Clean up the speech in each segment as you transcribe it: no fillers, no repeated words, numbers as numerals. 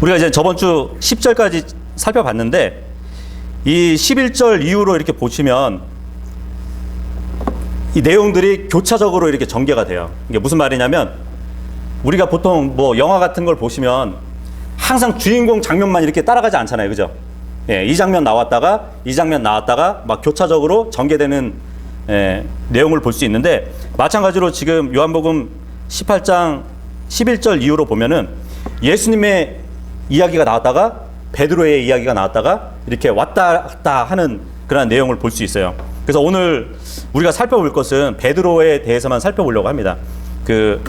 우리가 이제 저번 주 10절까지 살펴봤는데 이 11절 이후로 이렇게 보시면 이 내용들이 교차적으로 이렇게 전개가 돼요. 이게 무슨 말이냐면 우리가 보통 뭐 영화 같은 걸 보시면 항상 주인공 장면만 이렇게 따라가지 않잖아요. 그죠? 예, 이 장면 나왔다가 이 장면 나왔다가 막 교차적으로 전개되는 내용을 볼 수 있는데 마찬가지로 지금 요한복음 18장 11절 이후로 보면은 예수님의 이야기가 나왔다가 베드로의 이야기가 나왔다가 이렇게 왔다 갔다 하는 그런 내용을 볼 수 있어요. 그래서 오늘 우리가 살펴볼 것은 베드로에 대해서만 살펴보려고 합니다. 그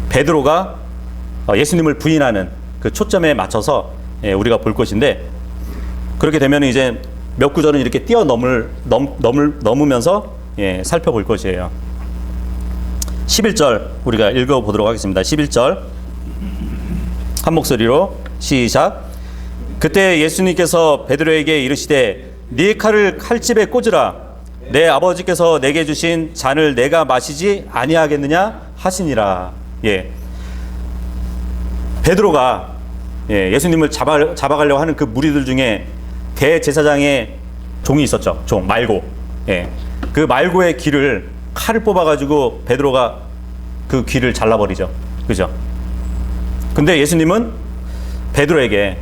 베드로가 예수님을 부인하는 그 초점에 맞춰서 우리가 볼 것인데 그렇게 되면 이제 몇 구절은 이렇게 넘으면서 살펴볼 것이에요. 11절 우리가 읽어보도록 하겠습니다. 11절 한 목소리로 시작. 그때 예수님께서 베드로에게 이르시되 네 칼을 칼집에 꽂으라. 내 아버지께서 내게 주신 잔을 내가 마시지 아니하겠느냐 하시니라. 베드로가 예수님을 잡아가려고 하는 그 무리들 중에 대제사장의 종이 있었죠. 종 말고. 그 말고의 귀를 칼을 뽑아가지고 베드로가 그 귀를 잘라버리죠. 그죠? 근데 예수님은 베드로에게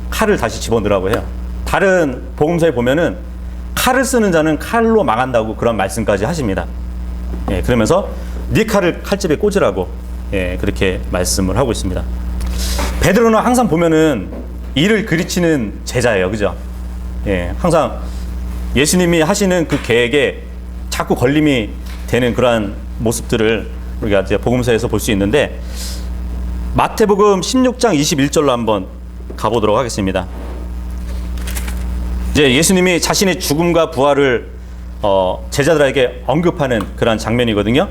칼을 다시 집어넣으라고 해요. 다른 복음서에 보면은 칼을 쓰는 자는 칼로 망한다고 그런 말씀까지 하십니다. 그러면서 네 칼을 칼집에 꽂으라고 그렇게 말씀을 하고 있습니다. 베드로는 항상 보면은 이를 그르치는 제자예요. 그죠? 항상 예수님이 하시는 그 계획에 자꾸 걸림이 되는 그러한 모습들을 우리가 이제 복음서에서 볼 수 있는데 마태복음 16장 21절로 한번 가보도록 하겠습니다. 이제 예수님이 자신의 죽음과 부활을 제자들에게 언급하는 그런 장면이거든요.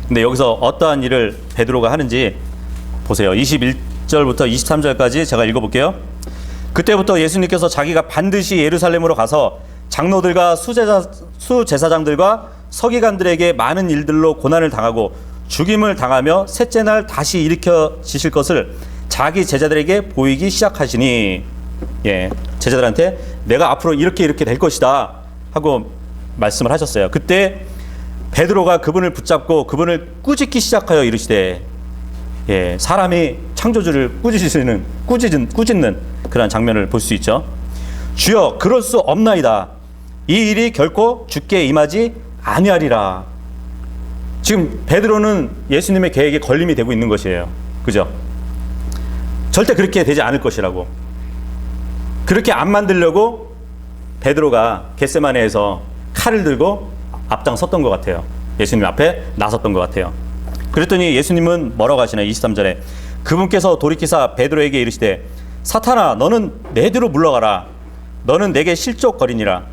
근데 여기서 어떠한 일을 베드로가 하는지 보세요. 21절부터 23절까지 제가 읽어볼게요. 그때부터 예수님께서 자기가 반드시 예루살렘으로 가서 장로들과 수제사장들과 서기관들에게 많은 일들로 고난을 당하고 죽임을 당하며 셋째 날 다시 일으켜지실 것을 자기 제자들에게 보이기 시작하시니 제자들한테 내가 앞으로 이렇게 될 것이다 하고 말씀을 하셨어요. 그때 베드로가 그분을 붙잡고 그분을 꾸짖기 시작하여 이르시되 사람이 창조주를 꾸짖는 그런 장면을 볼 수 있죠. 주여 그럴 수 없나이다. 이 일이 결코 주께 임하지 아니하리라. 지금 베드로는 예수님의 계획에 걸림이 되고 있는 것이에요. 그죠? 절대 그렇게 되지 않을 것이라고. 그렇게 안 만들려고 베드로가 겟세마네에서 칼을 들고 앞장섰던 것 같아요. 예수님 앞에 나섰던 것 같아요. 그랬더니 예수님은 뭐라고 하시나요? 23절에 그분께서 돌이키사 베드로에게 이르시되 사탄아 너는 내 뒤로 물러가라. 너는 내게 실족거리니라.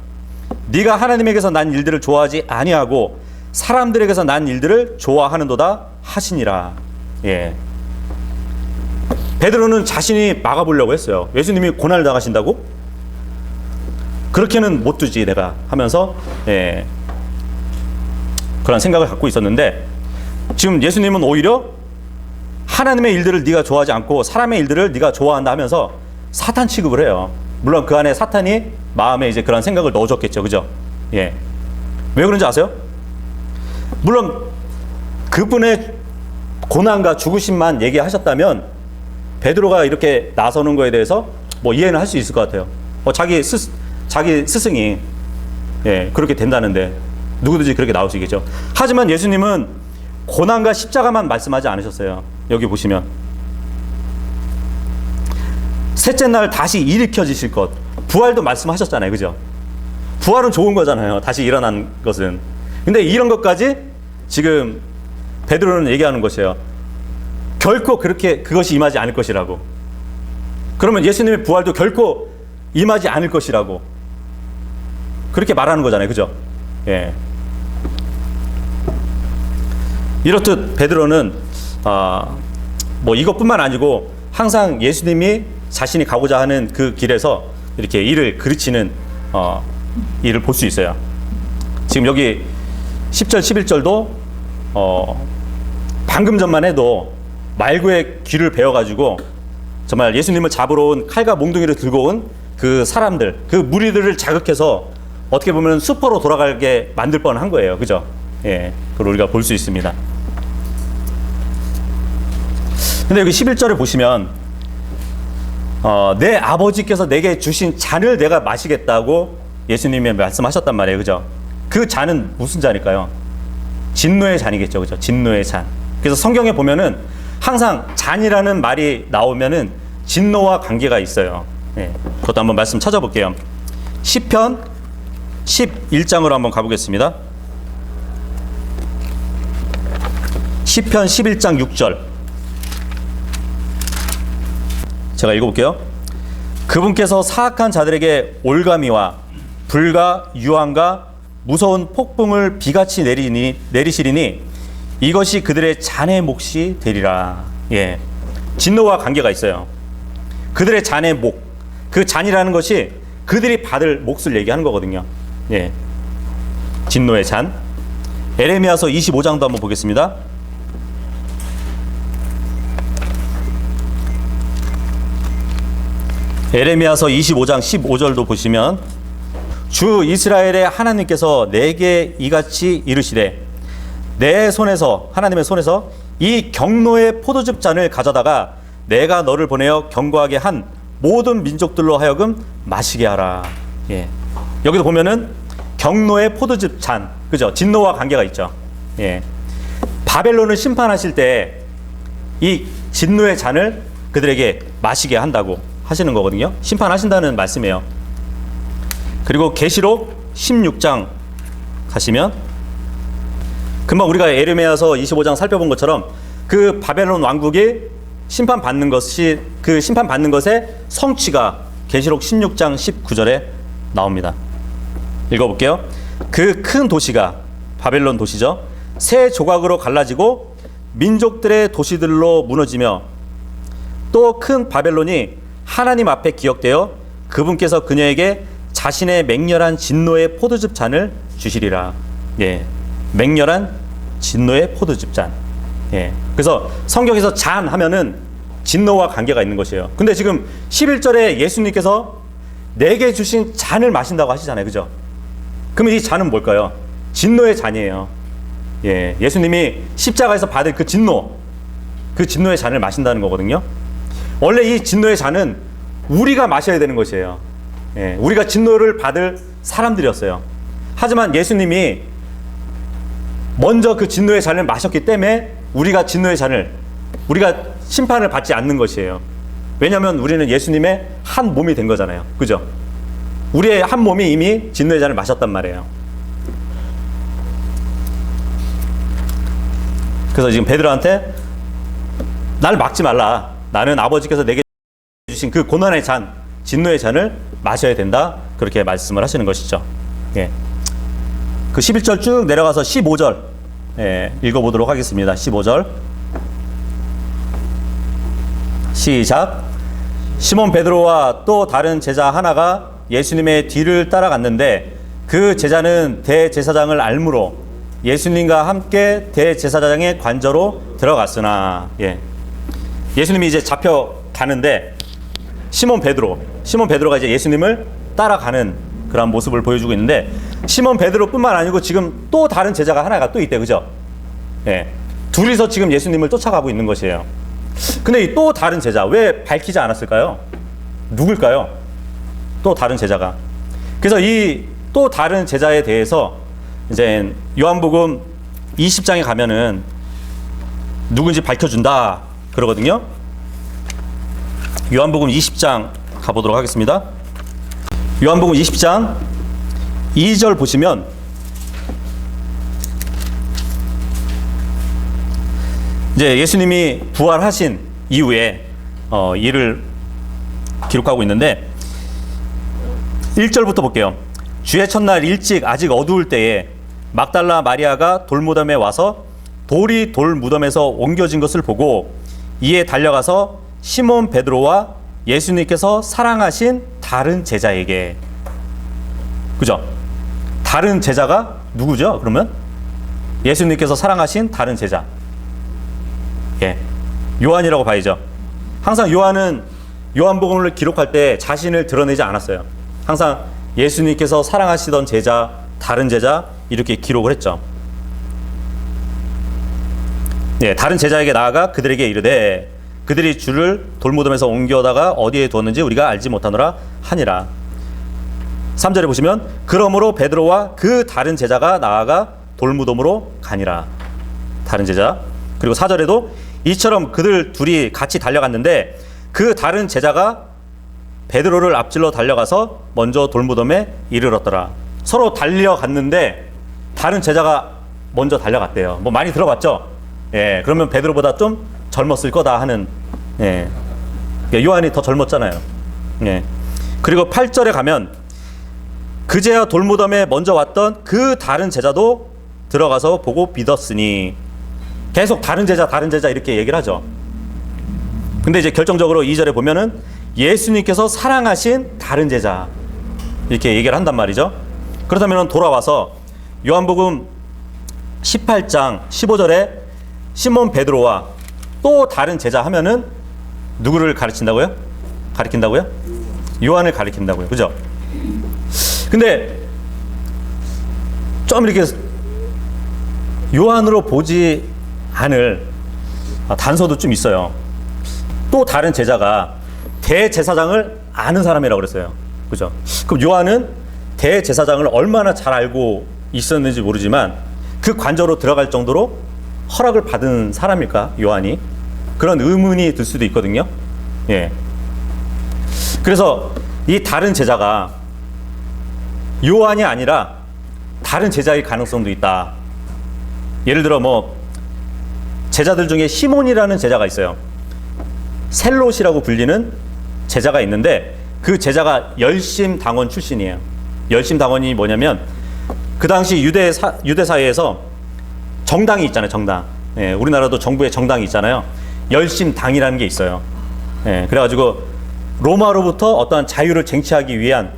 네가 하나님에게서 난 일들을 좋아하지 아니하고 사람들에게서 난 일들을 좋아하는도다 하시니라. 베드로는 자신이 막아보려고 했어요. 예수님이 고난을 당하신다고? 그렇게는 못 두지 내가 하면서 그런 생각을 갖고 있었는데 지금 예수님은 오히려 하나님의 일들을 네가 좋아하지 않고 사람의 일들을 네가 좋아한다 하면서 사탄 취급을 해요. 물론 그 안에 사탄이 마음에 이제 그런 생각을 넣어줬겠죠. 그죠? 왜 그런지 아세요? 물론 그분의 고난과 죽으심만 얘기하셨다면 베드로가 이렇게 나서는 거에 대해서 뭐 이해는 할 수 있을 것 같아요. 자기 스승이 그렇게 된다는데 누구든지 그렇게 나올 수 있겠죠. 하지만 예수님은 고난과 십자가만 말씀하지 않으셨어요. 여기 보시면 셋째 날 다시 일으켜지실 것, 부활도 말씀하셨잖아요. 그죠? 부활은 좋은 거잖아요. 다시 일어난 것은. 근데 이런 것까지 지금 베드로는 얘기하는 것이에요. 결코 그것이 임하지 않을 것이라고. 그러면 예수님의 부활도 결코 임하지 않을 것이라고 그렇게 말하는 거잖아요. 그죠? 이렇듯 베드로는 뭐 이것뿐만 아니고 항상 예수님이 자신이 가고자 하는 그 길에서 이렇게 이를 그르치는 일을 볼 수 있어요. 지금 여기 10절 11절도 방금 전만 해도 말구의 귀를 베어가지고 정말 예수님을 잡으러 온 칼과 몽둥이를 들고 온 그 사람들, 그 무리들을 자극해서 어떻게 보면 수포로 돌아가게 만들 뻔한 거예요. 그죠? 예, 그걸 우리가 볼 수 있습니다. 근데 여기 11절을 보시면 내 아버지께서 내게 주신 잔을 내가 마시겠다고 예수님이 말씀하셨단 말이에요. 그죠? 그 잔은 무슨 잔일까요? 진노의 잔이겠죠. 그죠? 진노의 잔. 그래서 성경에 보면은 항상 잔이라는 말이 나오면은 진노와 관계가 있어요. 예, 그것도 한번 말씀 찾아볼게요. 시편 11장으로 한번 가보겠습니다. 시편 11장 6절. 제가 읽어볼게요. 그분께서 사악한 자들에게 올가미와 불과 유황과 무서운 폭풍을 비같이 내리시리니 이것이 그들의 잔의 몫이 되리라. 예, 진노와 관계가 있어요. 그들의 잔의 목, 그 잔이라는 것이 그들이 받을 몫을 얘기하는 거거든요. 예, 진노의 잔. 에레미야서 25장도 한번 보겠습니다. 에레미야서 25장 15절도 보시면 주 이스라엘의 하나님께서 내게 이같이 이르시되 내 손에서, 하나님의 손에서 이 경노의 포도즙 잔을 가져다가 내가 너를 보내어 경고하게 한 모든 민족들로 하여금 마시게 하라. 예, 여기도 보면은 경노의 포도즙 잔, 그죠? 진노와 관계가 있죠. 예, 바벨론을 심판하실 때 이 진노의 잔을 그들에게 마시게 한다고 하시는 거거든요. 심판하신다는 말씀이에요. 그리고 계시록 16장 가시면 금방 우리가 에레미야서 25장 살펴본 것처럼 그 바벨론 왕국이 심판받는 것이, 그 심판받는 것의 성취가 계시록 16장 19절에 나옵니다. 읽어볼게요. 그 큰 도시가, 바벨론 도시죠, 세 조각으로 갈라지고 민족들의 도시들로 무너지며 또 큰 바벨론이 하나님 앞에 기억되어 그분께서 그녀에게 자신의 맹렬한 진노의 포도즙 잔을 주시리라. 예, 맹렬한 진노의 포도즙 잔. 예, 그래서 성경에서 잔 하면은 진노와 관계가 있는 것이에요. 근데 지금 11절에 예수님께서 내게 주신 잔을 마신다고 하시잖아요. 그죠? 그러면 이 잔은 뭘까요? 진노의 잔이에요. 예, 예수님이 십자가에서 받을 그 진노, 그 진노의 잔을 마신다는 거거든요. 원래 이 진노의 잔은 우리가 마셔야 되는 것이에요. 예, 우리가 진노를 받을 사람들이었어요. 하지만 예수님이 먼저 그 진노의 잔을 마셨기 때문에 우리가 진노의 잔을, 우리가 심판을 받지 않는 것이에요. 왜냐하면 우리는 예수님의 한 몸이 된 거잖아요. 그죠? 우리의 한 몸이 이미 진노의 잔을 마셨단 말이에요. 그래서 지금 베드로한테 날 막지 말라. 나는 아버지께서 내게 주신 그 고난의 잔, 진노의 잔을 마셔야 된다. 그렇게 말씀을 하시는 것이죠. 예. 그 11절 쭉 내려가서 15절 예, 읽어보도록 하겠습니다. 15절 시작. 시몬 베드로와 또 다른 제자 하나가 예수님의 뒤를 따라갔는데 그 제자는 대제사장을 알므로 예수님과 함께 대제사장의 관저로 들어갔으나, 예, 예수님이 이제 잡혀가는데 시몬 베드로가 이제 예수님을 따라가는 그런 모습을 보여주고 있는데, 시몬 베드로뿐만 아니고 지금 또 다른 제자가 하나가 또 있대. 그죠? 예, 둘이서 지금 예수님을 쫓아가고 있는 것이에요. 근데 이 또 다른 제자 왜 밝히지 않았을까요? 누굴까요? 또 다른 제자가. 그래서 이 또 다른 제자에 대해서 이제 요한복음 20장에 가면은 누군지 밝혀준다 그러거든요. 요한복음 20장 가보도록 하겠습니다. 요한복음 20장 2절 보시면 이제 예수님이 부활하신 이후에 일을 기록하고 있는데 1절부터 볼게요. 주의 첫날 일찍 아직 어두울 때에 막달라 마리아가 돌무덤에 와서 돌이 돌무덤에서 옮겨진 것을 보고 이에 달려가서 시몬 베드로와 예수님께서 사랑하신 다른 제자에게, 그죠? 다른 제자가 누구죠? 그러면 예수님께서 사랑하신 다른 제자, 예, 요한이라고 봐야죠. 항상 요한은 요한복음을 기록할 때 자신을 드러내지 않았어요. 항상 예수님께서 사랑하시던 제자, 다른 제자 이렇게 기록을 했죠. 네, 다른 제자에게 나아가 그들에게 이르되 그들이 주를 돌무덤에서 옮겨다가 어디에 두었는지 우리가 알지 못하노라 하니라. 3절에 보시면 그러므로 베드로와 그 다른 제자가 나아가 돌무덤으로 가니라. 다른 제자. 그리고 4절에도 이처럼 그들 둘이 같이 달려갔는데 그 다른 제자가 베드로를 앞질러 달려가서 먼저 돌무덤에 이르렀더라. 서로 달려갔는데 다른 제자가 먼저 달려갔대요. 뭐 많이 들어봤죠? 예, 그러면 베드로보다 좀 젊었을 거다 하는, 예, 요한이 더 젊었잖아요. 예. 그리고 8절에 가면 그제야 돌무덤에 먼저 왔던 그 다른 제자도 들어가서 보고 믿었으니, 계속 다른 제자 이렇게 얘기를 하죠. 근데 이제 결정적으로 2절에 보면은 예수님께서 사랑하신 다른 제자 이렇게 얘기를 한단 말이죠. 그렇다면 돌아와서 요한복음 18장 15절에 시몬 베드로와 또 다른 제자 하면은 누구를 가르친다고요? 가리킨다고요? 요한을 가리킨다고요. 그죠? 근데 좀 이렇게 요한으로 보지 않을 단서도 좀 있어요. 또 다른 제자가 대제사장을 아는 사람이라고 그랬어요. 그죠? 그럼 요한은 대제사장을 얼마나 잘 알고 있었는지 모르지만 그 관저로 들어갈 정도로 허락을 받은 사람일까? 요한이? 그런 의문이 들 수도 있거든요. 예. 그래서 이 다른 제자가 요한이 아니라 다른 제자일 가능성도 있다. 예를 들어 뭐 제자들 중에 시몬이라는 제자가 있어요. 셀롯이라고 불리는 제자가 있는데 그 제자가 열심당원 출신이에요. 열심당원이 뭐냐면 그 당시 유대 사회에서 정당이 있잖아요. 정당. 예, 우리나라도 정부의 정당이 있잖아요. 열심당이라는 게 있어요. 예, 그래가지고 로마로부터 어떠한 자유를 쟁취하기 위한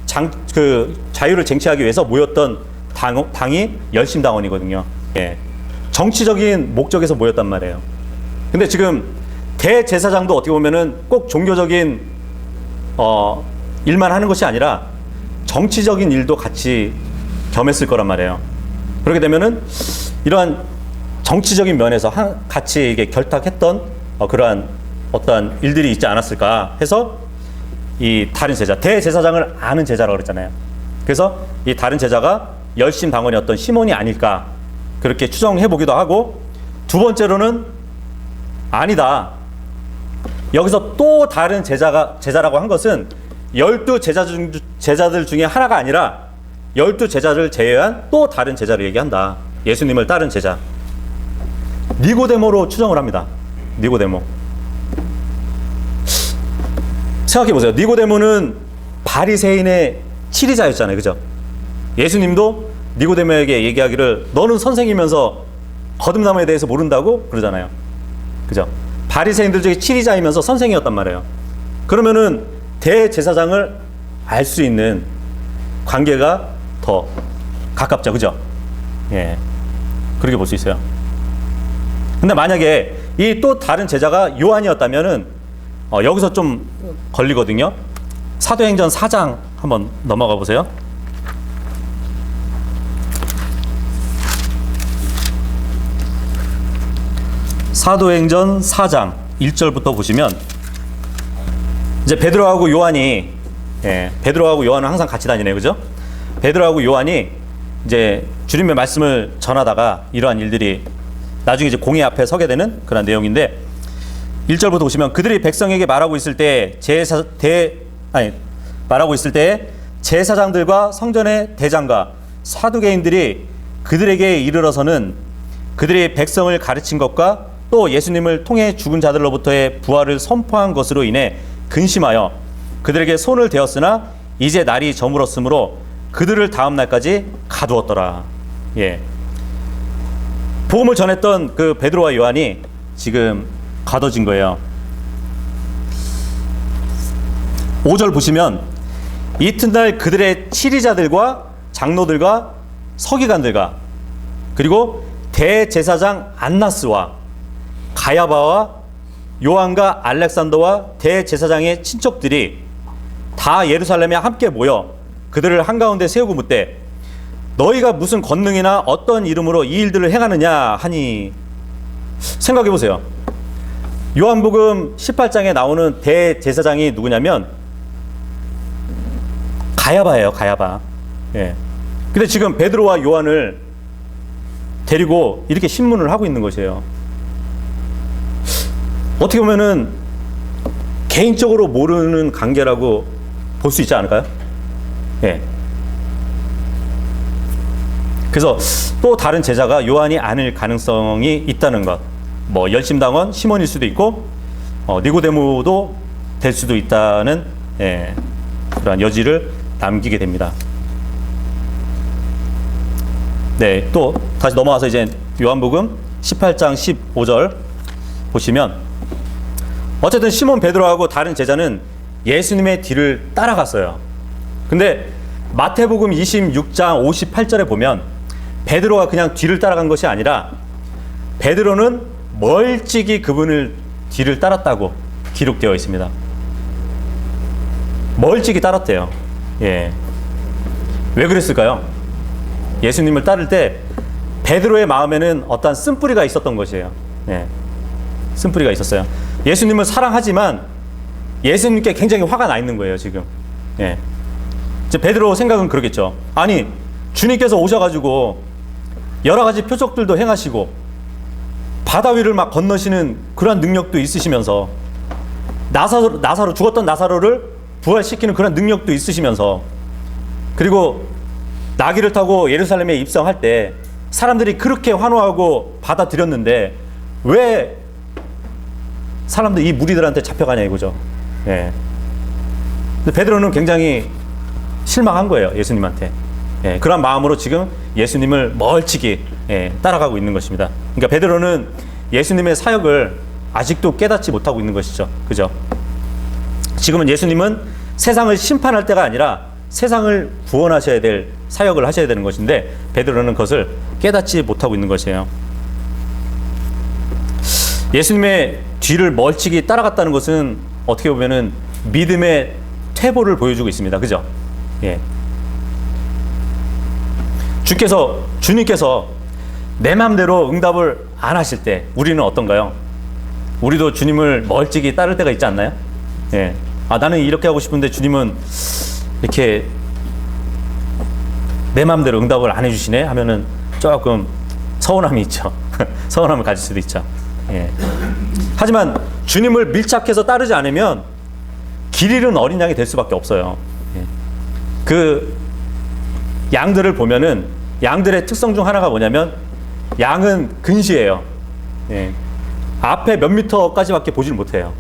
자유를 쟁취하기 위해서 모였던 당이 열심당원이거든요. 예, 정치적인 목적에서 모였단 말이에요. 근데 지금 대제사장도 어떻게 보면은 꼭 종교적인 일만 하는 것이 아니라 정치적인 일도 같이 겸했을 거란 말이에요. 그렇게 되면은 이러한 정치적인 면에서 같이 이게 결탁했던 그러한 어떠한 일들이 있지 않았을까 해서 이 다른 제자, 대제사장을 아는 제자라고 그랬잖아요. 그래서 이 다른 제자가 열심당원이었던 시몬이 아닐까 그렇게 추정해 보기도 하고, 두 번째로는 아니다. 여기서 또 다른 제자라고 한 것은 12 제자들 중에 하나가 아니라 12 제자를 제외한 또 다른 제자를 얘기한다. 예수님을 따른 제자. 니고데모로 추정을 합니다. 니고데모. 생각해보세요. 니고데모는 바리새인의 치리자였잖아요. 그죠? 예수님도 니고데모에게 얘기하기를 너는 선생이면서 거듭남에 대해서 모른다고 그러잖아요. 그죠? 바리새인들 중에 치리자이면서 선생이었단 말이에요. 그러면은 대제사장을 알 수 있는 관계가 더 가깝죠. 그죠? 예. 그렇게 볼 수 있어요. 근데 만약에 이 또 다른 제자가 요한이었다면은 여기서 좀 걸리거든요. 사도행전 4장 한번 넘어가 보세요. 사도행전 4장 1절부터 보시면 이제 베드로하고 요한이, 베드로하고 요한은 항상 같이 다니네요. 그죠? 베드로하고 요한이 이제 주님의 말씀을 전하다가 이러한 일들이 나중에 이제 공회 앞에 서게 되는 그런 내용인데, 1절부터 보시면 그들이 백성에게 말하고 있을 때 제사장들과 성전의 대장과 사두개인들이 그들에게 이르러서는 그들이 백성을 가르친 것과 또 예수님을 통해 죽은 자들로부터의 부활을 선포한 것으로 인해 근심하여 그들에게 손을 대었으나 이제 날이 저물었으므로 그들을 다음 날까지 가두었더라. 예. 복음을 전했던 그 베드로와 요한이 지금 가둬진 거예요. 5절 보시면 이튿날 그들의 치리자들과 장로들과 서기관들과 그리고 대제사장 안나스와 가야바와 요한과 알렉산더와 대제사장의 친척들이 다 예루살렘에 함께 모여 그들을 한가운데 세우고 묻되 너희가 무슨 권능이나 어떤 이름으로 이 일들을 행하느냐 하니. 생각해 보세요. 요한복음 18장에 나오는 대제사장이 누구냐면 가야바예요. 가야바. 예. 근데 지금 베드로와 요한을 데리고 이렇게 신문을 하고 있는 것이에요. 어떻게 보면은 개인적으로 모르는 관계라고 볼 수 있지 않을까요? 예. 그래서 또 다른 제자가 요한이 아닐 가능성이 있다는 것. 뭐 열심당원 시몬일 수도 있고 니고데모도 될 수도 있다는 그런 여지를 남기게 됩니다. 네, 또 다시 넘어와서 이제 요한복음 18장 15절 보시면 어쨌든 시몬 베드로하고 다른 제자는 예수님의 뒤를 따라갔어요. 근데 마태복음 26장 58절에 보면 베드로가 그냥 뒤를 따라간 것이 아니라 베드로는 멀찍이 그분을 뒤를 따랐다고 기록되어 있습니다. 멀찍이 따랐대요. 예. 왜 그랬을까요? 예수님을 따를 때 베드로의 마음에는 어떠한 쓴뿌리가 있었던 것이에요. 예. 쓴뿌리가 있었어요. 예수님을 사랑하지만 예수님께 굉장히 화가 나 있는 거예요, 지금. 예. 이제 베드로 생각은 그러겠죠. 아니, 주님께서 오셔가지고 여러 가지 표적들도 행하시고 바다 위를 막 건너시는 그런 능력도 있으시면서 나사로 죽었던 나사로를 부활시키는 그런 능력도 있으시면서 그리고 나귀를 타고 예루살렘에 입성할 때 사람들이 그렇게 환호하고 받아들였는데 왜 사람들 이 무리들한테 잡혀가냐 이거죠. 예. 근데 베드로는 굉장히 실망한 거예요, 예수님한테. 예. 그런 마음으로 지금 예수님을 멀찍이 따라가고 있는 것입니다. 그러니까 베드로는 예수님의 사역을 아직도 깨닫지 못하고 있는 것이죠. 그죠? 지금은 예수님은 세상을 심판할 때가 아니라 세상을 구원하셔야 될 사역을 하셔야 되는 것인데 베드로는 그것을 깨닫지 못하고 있는 것이에요. 예수님의 뒤를 멀찍이 따라갔다는 것은 어떻게 보면은 믿음의 퇴보를 보여주고 있습니다. 그죠? 예. 주님께서 내 마음대로 응답을 안 하실 때 우리는 어떤가요? 우리도 주님을 멀찍이 따를 때가 있지 않나요? 예. 아, 나는 이렇게 하고 싶은데 주님은 이렇게 내 마음대로 응답을 안 해주시네 하면은 조금 서운함이 있죠. 서운함을 가질 수도 있죠. 예. 하지만 주님을 밀착해서 따르지 않으면 길 잃은 어린 양이 될 수밖에 없어요. 예. 그 양들을 보면은 양들의 특성 중 하나가 뭐냐면 양은 근시해요. 예. 앞에 몇 미터까지밖에 보질 못해요.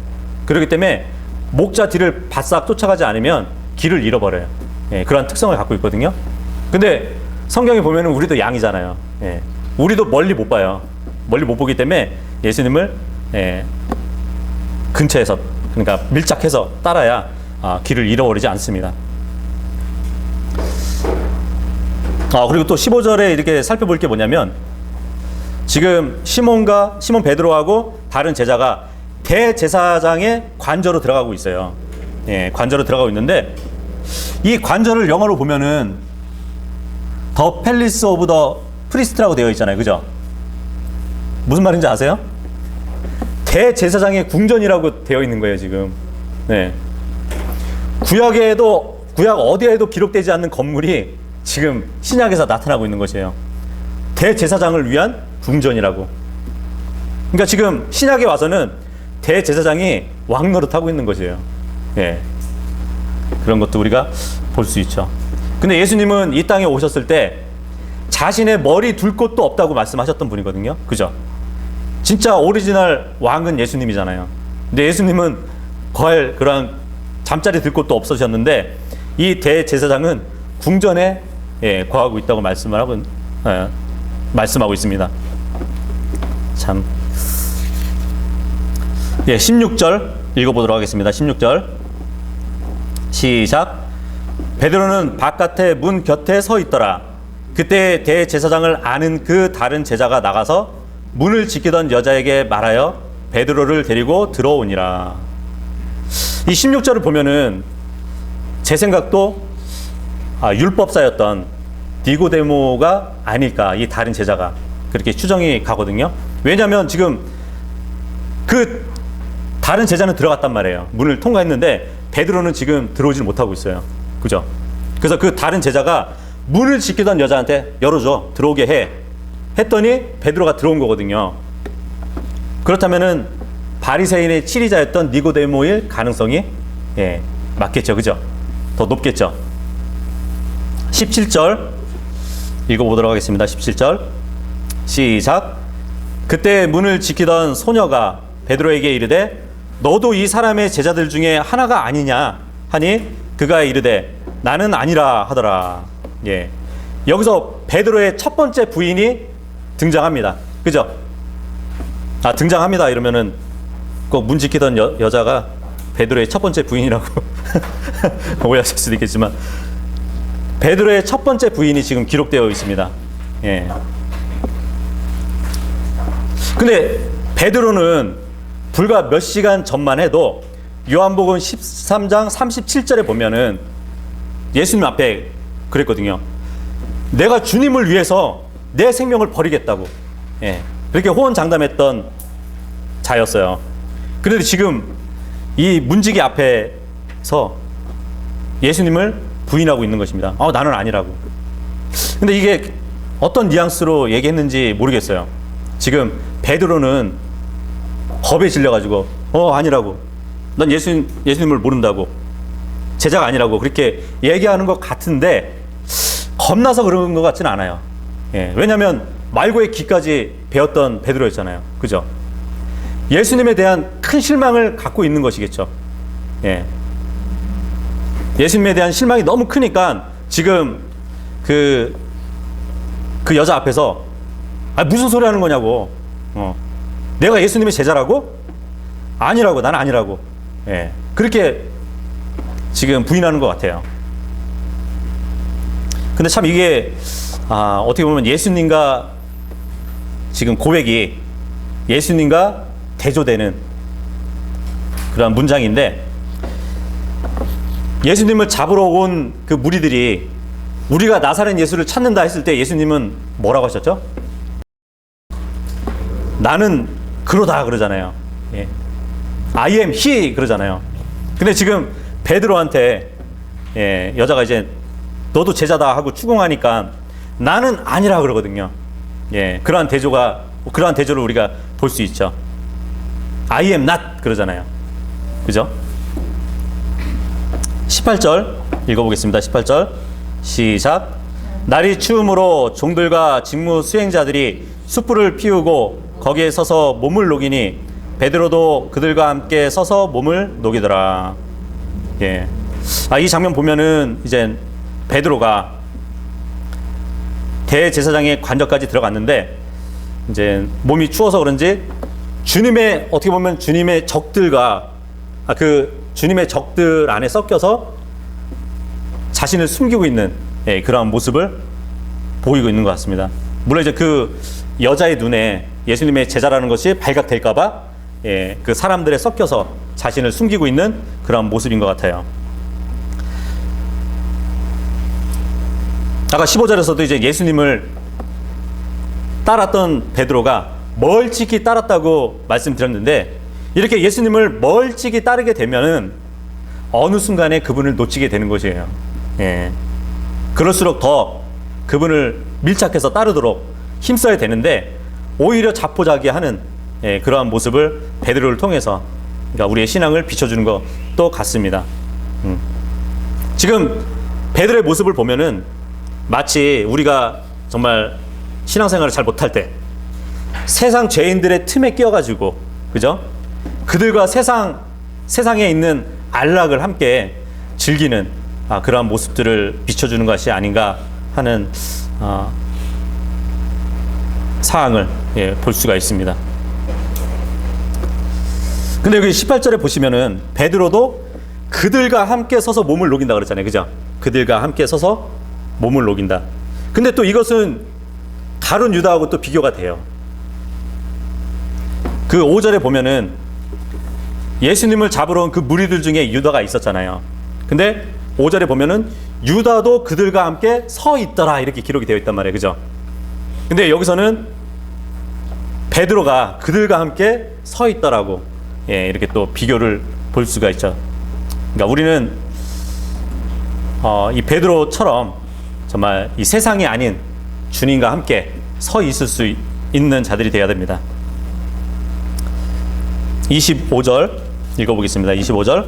그렇기 때문에 목자 뒤를 바싹 쫓아가지 않으면 길을 잃어버려요. 예. 그런 특성을 갖고 있거든요. 근데 성경에 보면은 우리도 양이잖아요. 예. 우리도 멀리 못 봐요. 멀리 못 보기 때문에 예수님을 근처에서 그러니까 밀착해서 따라야 길을 잃어버리지 않습니다. 그리고 또 15절에 이렇게 살펴볼 게 뭐냐면 지금 시몬 베드로하고 다른 제자가 대제사장의 관저로 들어가고 있어요. 예, 관저로 들어가고 있는데 이 관저를 영어로 보면은 더 팰리스 오브 더 프리스트라고 되어 있잖아요. 그죠? 무슨 말인지 아세요? 대제사장의 궁전이라고 되어 있는 거예요, 지금. 네. 구약 어디에도 기록되지 않는 건물이 지금 신약에서 나타나고 있는 것이에요. 대제사장을 위한 궁전이라고. 그러니까 지금 신약에 와서는 대제사장이 왕노릇하고 있는 것이에요. 예. 그런 것도 우리가 볼 수 있죠. 근데 예수님은 이 땅에 오셨을 때 자신의 머리 둘 곳도 없다고 말씀하셨던 분이거든요. 그죠? 진짜 오리지널 왕은 예수님이잖아요. 근데 예수님은 거할 그런 잠자리 들 곳도 없으셨는데 이 대제사장은 궁전에 거하고 있다고 말씀하고 있습니다. 참. 16절 읽어보도록 하겠습니다. 16절 시작. 베드로는 바깥에 문 곁에 서 있더라. 그때 대제사장을 아는 그 다른 제자가 나가서 문을 지키던 여자에게 말하여 베드로를 데리고 들어오니라. 이 16절을 보면은 제 생각도 율법사였던 니고데모가 아닐까, 이 다른 제자가 그렇게 추정이 가거든요. 왜냐하면 지금 그 다른 제자는 들어갔단 말이에요. 문을 통과했는데 베드로는 지금 들어오질 못하고 있어요. 그죠? 그래서 그 다른 제자가 문을 지키던 여자한테 열어줘, 들어오게 해 했더니 베드로가 들어온 거거든요. 그렇다면은 바리새인의 치리자였던 니고데모일 가능성이 맞겠죠. 그죠? 더 높겠죠. 17절 읽어보도록 하겠습니다. 17절 시작. 그때 문을 지키던 소녀가 베드로에게 이르되 너도 이 사람의 제자들 중에 하나가 아니냐 하니 그가 이르되 나는 아니라 하더라. 여기서 베드로의 첫 번째 부인이 등장합니다. 그죠? 등장합니다 이러면은 꼭 문 지키던 여자가 베드로의 첫 번째 부인이라고 오해하실 수도 있겠지만 베드로의 첫 번째 부인이 지금 기록되어 있습니다. 근데 베드로는 불과 몇 시간 전만 해도 요한복음 13장 37절에 보면은 예수님 앞에 그랬거든요. 내가 주님을 위해서 내 생명을 버리겠다고 그렇게 호언장담했던 자였어요. 그런데 지금 이 문지기 앞에서 예수님을 부인하고 있는 것입니다. 나는 아니라고. 근데 이게 어떤 뉘앙스로 얘기했는지 모르겠어요. 지금 베드로는 겁에 질려가지고 아니라고, 난 예수님을 모른다고, 제자가 아니라고 그렇게 얘기하는 것 같은데 겁나서 그런 것 같지는 않아요. 왜냐하면 말고의 기까지 배웠던 베드로였잖아요. 그죠? 예수님에 대한 큰 실망을 갖고 있는 것이겠죠. 예수님에 대한 실망이 너무 크니까 지금 그 여자 앞에서 무슨 소리 하는 거냐고, 내가 예수님의 제자라고? 아니라고, 나는 아니라고. 그렇게 지금 부인하는 것 같아요. 근데 참 이게 어떻게 보면 예수님과 지금 고백이 예수님과 대조되는 그런 문장인데, 예수님을 잡으러 온 그 무리들이 우리가 나사렛 예수를 찾는다 했을 때 예수님은 뭐라고 하셨죠? 나는 그러다 그러잖아요. I am he 그러잖아요. 근데 지금 베드로한테 여자가 이제 너도 제자다 하고 추궁하니까 나는 아니라 그러거든요. 그러한 대조를 우리가 볼 수 있죠. I am not 그러잖아요. 그죠? 18절 읽어보겠습니다. 18절 시작. 날이 추우므로 종들과 직무 수행자들이 숯불을 피우고 거기에 서서 몸을 녹이니 베드로도 그들과 함께 서서 몸을 녹이더라. 이 장면 보면은 이제 베드로가 대제사장의 관저까지 들어갔는데 이제 몸이 추워서 그런지 어떻게 보면 주님의 적들과 주님의 적들 안에 섞여서 자신을 숨기고 있는 그러한 모습을 보이고 있는 것 같습니다. 물론 이제 그 여자의 눈에 예수님의 제자라는 것이 발각될까봐 그 사람들에 섞여서 자신을 숨기고 있는 그런 모습인 것 같아요. 아까 15절에서도 이제 예수님을 따랐던 베드로가 멀찍이 따랐다고 말씀드렸는데, 이렇게 예수님을 멀찍이 따르게 되면은 어느 순간에 그분을 놓치게 되는 것이에요. 그럴수록 더 그분을 밀착해서 따르도록 힘써야 되는데 오히려 자포자기하는 그러한 모습을 베드로를 통해서, 그러니까 우리의 신앙을 비춰주는 것도 같습니다. 지금 베드로의 모습을 보면은 마치 우리가 정말 신앙생활을 잘 못할 때 세상 죄인들의 틈에 끼어가지고, 그죠? 그들과 세상에 있는 안락을 함께 즐기는 그러한 모습들을 비춰주는 것이 아닌가 하는 사항을 볼 수가 있습니다. 근데 여기 18절에 보시면은 베드로도 그들과 함께 서서 몸을 녹인다 그랬잖아요. 그죠? 그들과 함께 서서 몸을 녹인다. 근데 또 이것은 가룟 유다하고 또 비교가 돼요. 그 5절에 보면은 예수님을 잡으러 온 그 무리들 중에 유다가 있었잖아요. 근데 5절에 보면은 유다도 그들과 함께 서 있더라 이렇게 기록이 되어 있단 말이에요. 그죠? 근데 여기서는 베드로가 그들과 함께 서 있더라고. 예, 이렇게 또 비교를 볼 수가 있죠. 그러니까 우리는 이 베드로처럼 정말 이 세상이 아닌 주님과 함께 서 있을 수 있는 자들이 되어야 됩니다. 25절 읽어보겠습니다. 25절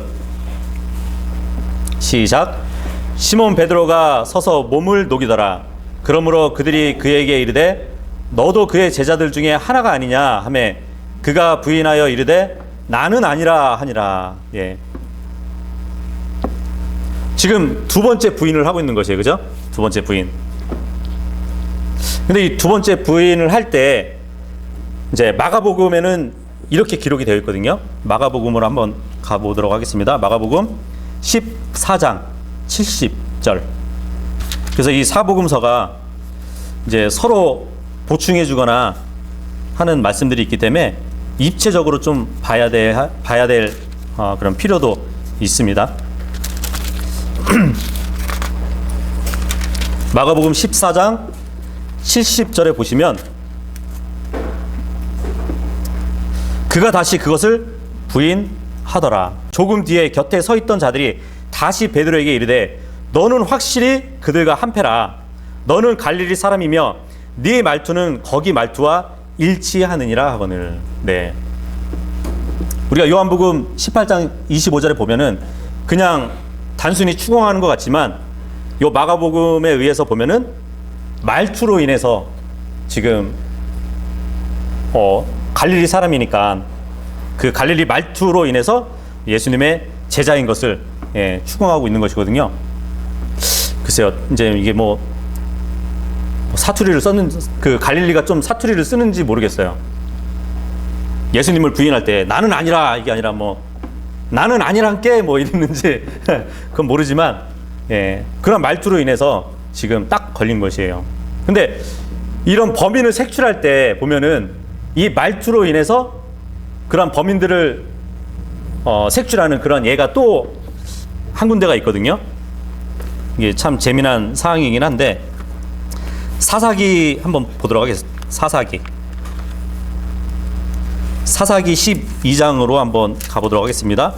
시작. 시몬 베드로가 서서 몸을 녹이더라. 그러므로 그들이 그에게 이르되 너도 그의 제자들 중에 하나가 아니냐 하매 그가 부인하여 이르되 나는 아니라 하니라. 예. 지금 두 번째 부인을 하고 있는 것이에요. 그죠? 두 번째 부인. 근데 이 두 번째 부인을 할 때 이제 마가복음에는 이렇게 기록이 되어 있거든요. 마가복음으로 한번 가보도록 하겠습니다. 마가복음 14장 70절. 그래서 이 사복음서가 이제 서로 보충해 주거나 하는 말씀들이 있기 때문에 입체적으로 좀 봐야 될 그런 필요도 있습니다. 마가복음 14장 70절에 보시면 그가 다시 그것을 부인하더라. 조금 뒤에 곁에 서 있던 자들이 다시 베드로에게 이르되 너는 확실히 그들과 한패라. 너는 갈릴리 사람이며 네 말투는 거기 말투와 일치하느니라 하거늘. 네. 우리가 요한복음 18장 25절에 보면은 그냥 단순히 추궁하는 것 같지만 요 마가복음에 의해서 보면은 말투로 인해서 지금 갈릴리 사람이니까 그 갈릴리 말투로 인해서 예수님의 제자인 것을 추궁하고 있는 것이거든요. 글쎄요, 이제 이게 뭐 사투리를 썼는지 그 갈릴리가 좀 사투리를 쓰는지 모르겠어요. 예수님을 부인할 때 나는 아니라 이게 아니라 뭐 나는 아니란 게 뭐 이랬는지 그건 모르지만 그런 말투로 인해서 지금 딱 걸린 것이에요. 근데 이런 범인을 색출할 때 보면은 이 말투로 인해서 그런 범인들을 색출하는 그런 예가 또 한 군데가 있거든요. 이게 참 재미난 사항이긴 한데 사사기 한번 보도록 하겠습니다. 사사기 12장으로 한번 가보도록 하겠습니다.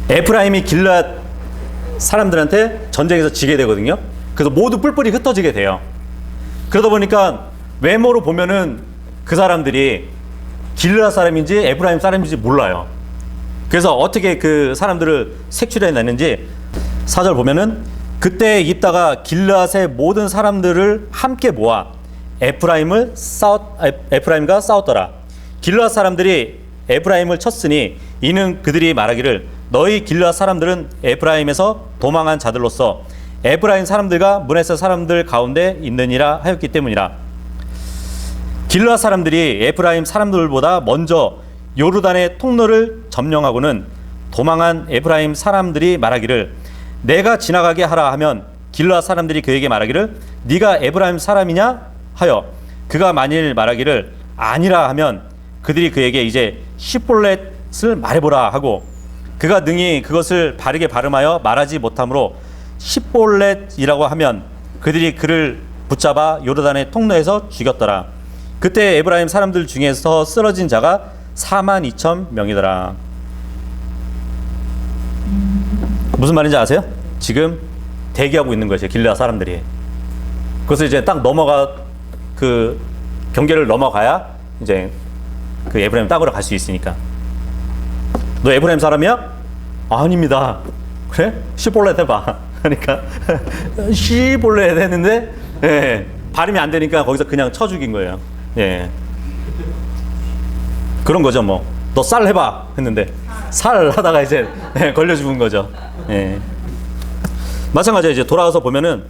에프라임이 길앗 사람들한테 전쟁에서 지게 되거든요. 그래서 모두 뿔뿔이 흩어지게 돼요. 그러다 보니까 외모로 보면은 그 사람들이 길앗 사람인지 에프라임 사람인지 몰라요. 그래서 어떻게 그 사람들을 색출해내는지 4절 보면은 그때 입다가 길앗의 모든 사람들을 함께 모아 에프라임과 싸웠더라. 길앗 사람들이 에프라임을 쳤으니 이는 그들이 말하기를 너희 길앗 사람들은 에프라임에서 도망한 자들로서 에프라임 사람들과 므낫세 사람들 가운데 있느니라 하였기 때문이라. 길앗 사람들이 에프라임 사람들보다 먼저 요르단의 통로를 점령하고는 도망한 에프라임 사람들이 말하기를 내가 지나가게 하라 하면 길앗 사람들이 그에게 말하기를 네가 에프라임 사람이냐 하여 그가 만일 말하기를 아니라 하면 그들이 그에게 이제 시볼렛을 말해보라 하고 그가 능히 그것을 바르게 발음하여 말하지 못하므로 시볼렛이라고 하면 그들이 그를 붙잡아 요르단의 통로에서 죽였더라. 그때 에브라임 사람들 중에서 쓰러진 자가 42,000명이더라. 무슨 말인지 아세요? 지금 대기하고 있는 것이에요. 길앗 사람들이. 그래서 이제 딱 그 경계를 넘어가야 이제 그 에브라임 땅으로 갈 수 있으니까. 너 에브라임 사람이야? 아닙니다. 그래? 시볼렛 해봐. 그러니까 시볼렛 했는데 발음이 안 되니까 거기서 그냥 쳐 죽인 거예요. 그런 거죠. 뭐 너 쌀 해봐 했는데 살 하다가 이제 걸려 죽은 거죠. 마찬가지로 이제 돌아와서 보면은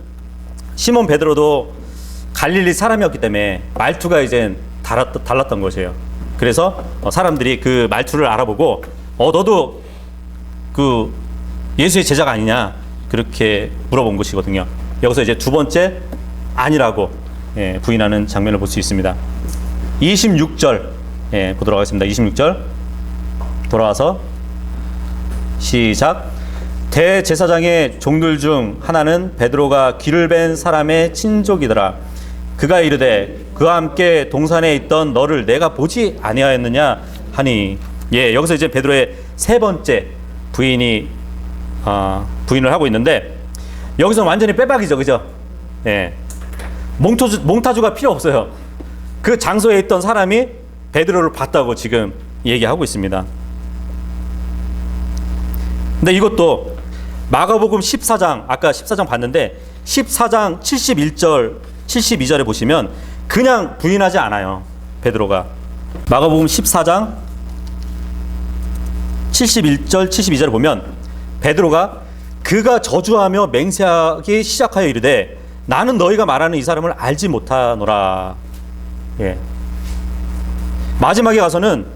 시몬 베드로도 갈릴리 사람이었기 때문에 말투가 이제 달랐던 것이에요. 그래서 사람들이 그 말투를 알아보고 너도 그 예수의 제자가 아니냐 그렇게 물어본 것이거든요. 여기서 이제 두 번째 아니라고 부인하는 장면을 볼 수 있습니다. 26절 예, 보도록 하겠습니다. 26절 돌아와서 시작. 대제사장의 종들 중 하나는 베드로가 귀를 벤 사람의 친족이더라. 그가 이르되 그와 함께 동산에 있던 너를 내가 보지 아니하였느냐 하니. 예, 여기서 이제 베드로의 세 번째 부인을 하고 있는데, 여기서 완전히 빼박이죠, 그죠? 예, 몽타주가 필요 없어요. 그 장소에 있던 사람이 베드로를 봤다고 지금 얘기하고 있습니다. 근데 이것도 마가복음 14장, 아까 14장 봤는데 14장 71절, 72절에 보시면 그냥 부인하지 않아요, 베드로가. 마가복음 14장 71절, 72절을 보면 베드로가 그가 저주하며 맹세하기 시작하여 이르되 나는 너희가 말하는 이 사람을 알지 못하노라. 예. 마지막에 가서는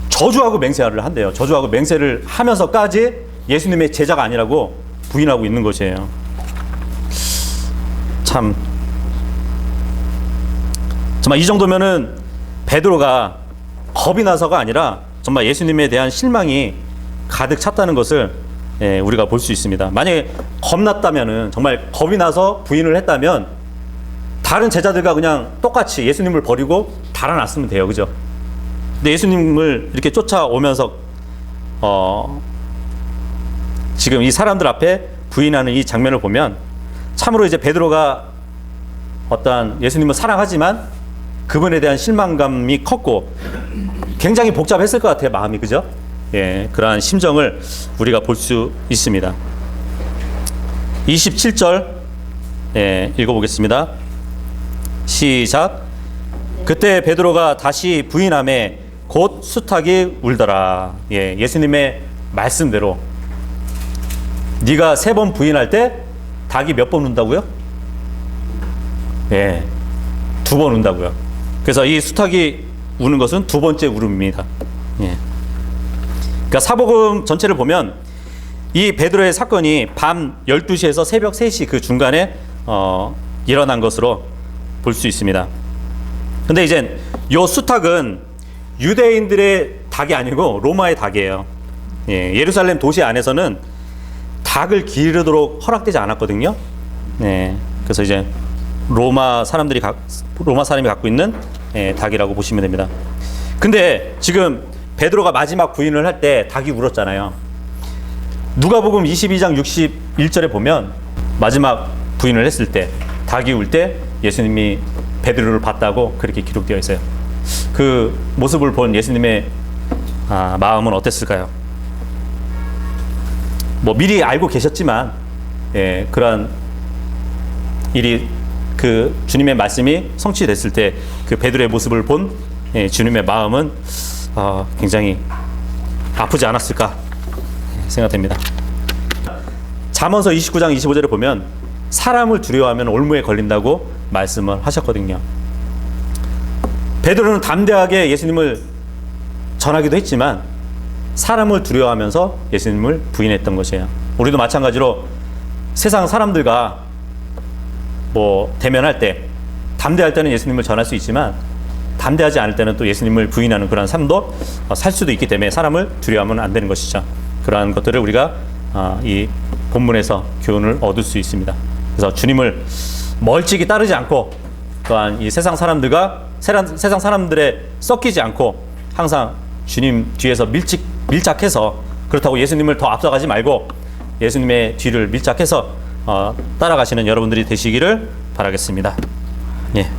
저주하고 맹세를 한대요. 저주하고 맹세를 하면서까지 예수님의 제자가 아니라고 부인하고 있는 것이에요. 참, 정말 이 정도면은 베드로가 겁이 나서가 아니라 정말 예수님에 대한 실망이 가득 찼다는 것을 우리가 볼 수 있습니다. 만약에 겁났다면은, 정말 겁이 나서 부인을 했다면 다른 제자들과 그냥 똑같이 예수님을 버리고 달아났으면 돼요, 그죠? 근데 예수님을 이렇게 쫓아오면서 지금 이 사람들 앞에 부인하는 이 장면을 보면 참으로 이제 베드로가 어떠한 예수님을 사랑하지만 그분에 대한 실망감이 컸고 굉장히 복잡했을 것 같아요, 마음이, 그죠? 예, 그러한 심정을 우리가 볼 수 있습니다. 27절 읽어보겠습니다. 시작. 그때 베드로가 다시 부인하매 곧 수탉이 울더라. 예, 예수님의 말씀대로 네가 3번 부인할 때 닭이 몇 번 운다고요? 예, 2번 운다고요. 그래서 이 수탉이 우는 것은 2번째 울음입니다. 예. 그러니까 사복음 전체를 보면 이 베드로의 사건이 밤 12시에서 새벽 3시 그 중간에 일어난 것으로 볼 수 있습니다. 근데 이제 요 수탉은 유대인들의 닭이 아니고 로마의 닭이에요. 예, 예루살렘 도시 안에서는 닭을 기르도록 허락되지 않았거든요. 예, 그래서 이제 로마 사람이 갖고 있는 닭이라고 보시면 됩니다. 근데 지금 베드로가 마지막 부인을 할 때 닭이 울었잖아요. 누가복음 22장 61절에 보면 마지막 부인을 했을 때 닭이 울 때 예수님이 베드로를 봤다고 그렇게 기록되어 있어요. 그 모습을 본 예수님의 마음은 어땠을까요? 뭐 미리 알고 계셨지만 그러한 일이, 그 주님의 말씀이 성취됐을 때 그 베드로의 모습을 본 주님의 마음은 굉장히 아프지 않았을까 생각됩니다. 잠언서 29장 25절에 보면 사람을 두려워하면 올무에 걸린다고 말씀을 하셨거든요. 베드로는 담대하게 예수님을 전하기도 했지만 사람을 두려워하면서 예수님을 부인했던 것이에요. 우리도 마찬가지로 세상 사람들과 대면할 때 담대할 때는 예수님을 전할 수 있지만 담대하지 않을 때는 또 예수님을 부인하는 그런 삶도 살 수도 있기 때문에 사람을 두려워하면 안 되는 것이죠. 그러한 것들을 우리가 이 본문에서 교훈을 얻을 수 있습니다. 그래서 주님을 멀찍이 따르지 않고 또한 이 세상 사람들에 섞이지 않고 항상 주님 뒤에서 밀착해서, 그렇다고 예수님을 더 앞서가지 말고 예수님의 뒤를 밀착해서 따라가시는 여러분들이 되시기를 바라겠습니다. 예.